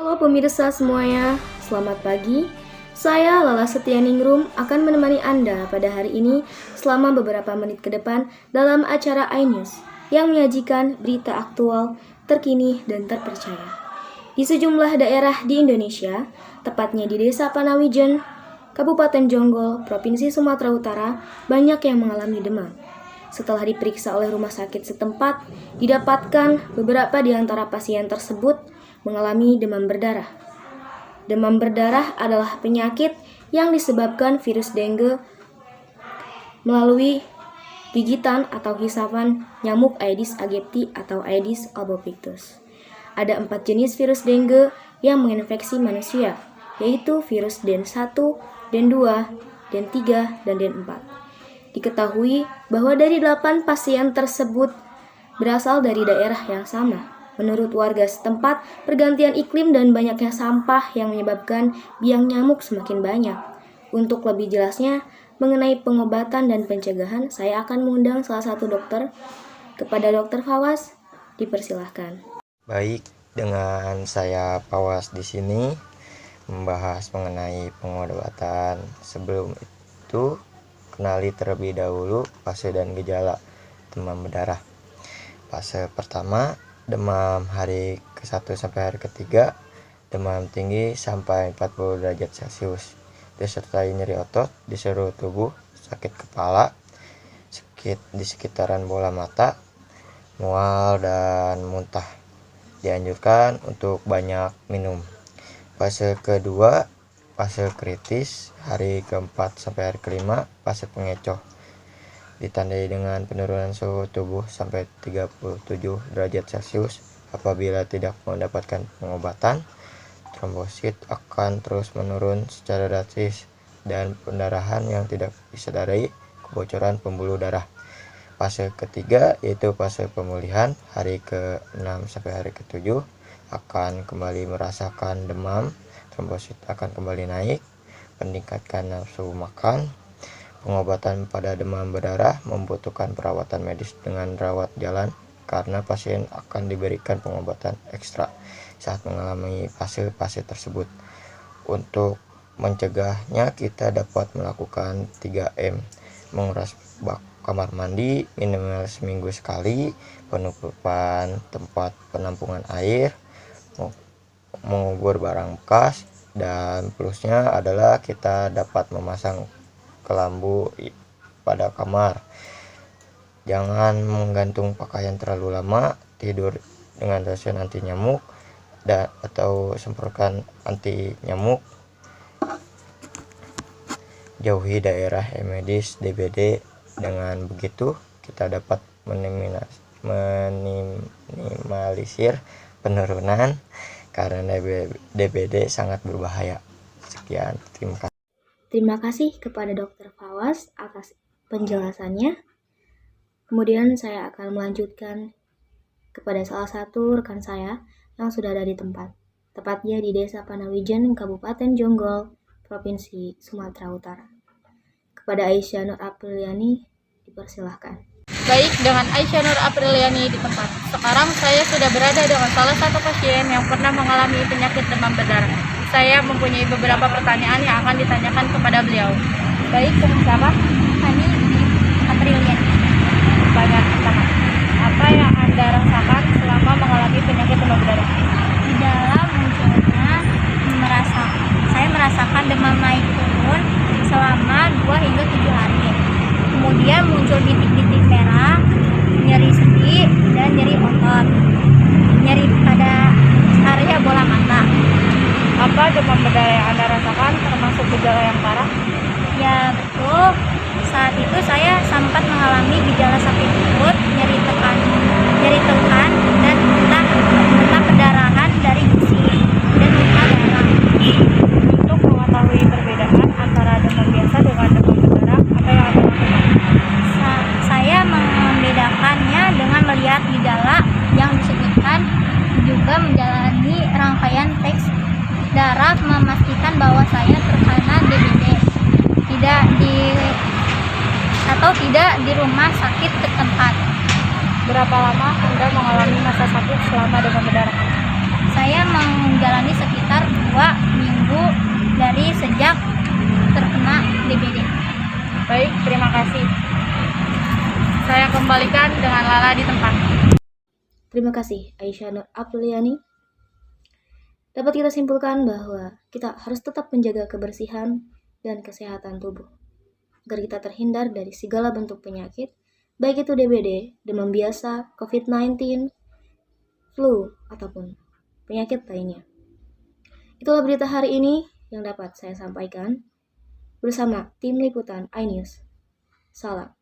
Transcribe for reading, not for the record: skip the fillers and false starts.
Halo pemirsa semuanya, selamat pagi. Saya Lala Setianingrum akan menemani Anda pada hari ini selama beberapa menit ke depan dalam acara iNews yang menyajikan berita aktual, terkini, dan terpercaya. Di sejumlah daerah di Indonesia, tepatnya di Desa Panawijen, Kabupaten Jonggol, Provinsi Sumatera Utara, banyak yang mengalami demam. Setelah diperiksa oleh rumah sakit setempat, didapatkan beberapa di antara pasien tersebut mengalami demam berdarah. Demam berdarah adalah penyakit yang disebabkan virus dengue melalui gigitan atau hisapan nyamuk Aedes aegypti atau Aedes albopictus. Ada 4 jenis virus dengue yang menginfeksi manusia, yaitu virus DEN1, DEN2, DEN3, dan DEN4. Diketahui bahwa dari 8 pasien tersebut berasal dari daerah yang sama. Menurut warga setempat, pergantian iklim dan banyaknya sampah yang menyebabkan biang nyamuk semakin banyak. Untuk lebih jelasnya mengenai pengobatan dan pencegahan, saya akan mengundang salah satu dokter. Kepada Dr. Fawaz, dipersilahkan. Baik, dengan saya Fawaz di sini membahas mengenai pengobatan. Sebelum itu, kenali terlebih dahulu fase dan gejala demam berdarah. Fase pertama, demam hari ke-1 sampai hari ke-3, demam tinggi sampai 40 derajat Celcius, disertai nyeri otot di seluruh tubuh, sakit kepala, sakit di sekitaran bola mata, mual, dan muntah. Dianjurkan untuk banyak minum. Fase kedua, fase kritis, hari ke-4 sampai hari ke-5, fase pengecoh. Ditandai dengan penurunan suhu tubuh sampai 37 derajat Celcius. Apabila tidak mendapatkan pengobatan, trombosit akan terus menurun secara drastis dan pendarahan yang tidak disadari, kebocoran pembuluh darah. Fase ketiga yaitu fase pemulihan, hari ke-6 sampai hari ke-7 akan kembali merasakan demam, trombosit akan kembali naik, meningkatkan nafsu makan. Pengobatan pada demam berdarah membutuhkan perawatan medis dengan rawat jalan karena pasien akan diberikan pengobatan ekstra saat mengalami fase-fase tersebut. Untuk mencegahnya kita dapat melakukan 3M, menguras bak kamar mandi minimal seminggu sekali, penutupan tempat penampungan air, mengubur barang bekas, dan plusnya adalah kita dapat memasang kelambu pada kamar. Jangan menggantung pakaian terlalu lama, tidur dengan lotion anti nyamuk atau semprotkan anti nyamuk. Jauhi daerah Aedes DBD. Dengan begitu kita dapat minimalisir penurunan karena DBD sangat berbahaya. Sekian, terima kasih. Terima kasih kepada Dr. Fawaz atas penjelasannya. Kemudian saya akan melanjutkan kepada salah satu rekan saya yang sudah ada di tempat, tepatnya di Desa Panawijen, Kabupaten Jonggol, Provinsi Sumatera Utara. Kepada Aisyah Nur Apriliani, dipersilahkan. Baik, dengan Aisyah Nur Apriliani di tempat. Sekarang saya sudah berada dengan salah satu pasien yang pernah mengalami penyakit demam berdarah. Saya mempunyai beberapa pertanyaan yang akan ditanyakan kepada beliau. Baik, dengan siapa? Hani Apriliani. Pertanyaan pertama, apa yang Anda rasakan selama mengalami penyakit demam berdarah? Di dalam munculnya saya merasakan demam naik turun selama 2 hingga 7 hari. Kemudian muncul bintik-bintik merah, nyeri sendi, dan nyeri otot. Nyeri pada area bola mata. Apa demam berdarah yang Anda rasakan termasuk gejala yang parah? Ya betul, saat itu saya sempat mengalami gejala sakit perut, nyeri tekan, dan muntah perdarahan dari gusi dan muntah darah. Untuk mengetahui perbedaan antara demam biasa dengan demam berdarah, apa yang Anda lakukan? Saya membedakannya dengan melihat gejala yang disebutkan, juga menjalani rangkaian tes darah memastikan bahwa saya terkena DBD, tidak di rumah sakit setempat. Berapa lama Anda mengalami masa sakit selama demam berdarah? Saya menjalani sekitar kembalikan dengan Lala di tempat. Terima kasih Aisyah Nur Apriliani. Dapat kita simpulkan bahwa kita harus tetap menjaga kebersihan dan kesehatan tubuh agar kita terhindar dari segala bentuk penyakit, baik itu DBD, demam biasa, COVID-19, flu, ataupun penyakit lainnya. Itulah berita hari ini yang dapat saya sampaikan bersama tim liputan iNews. Salam.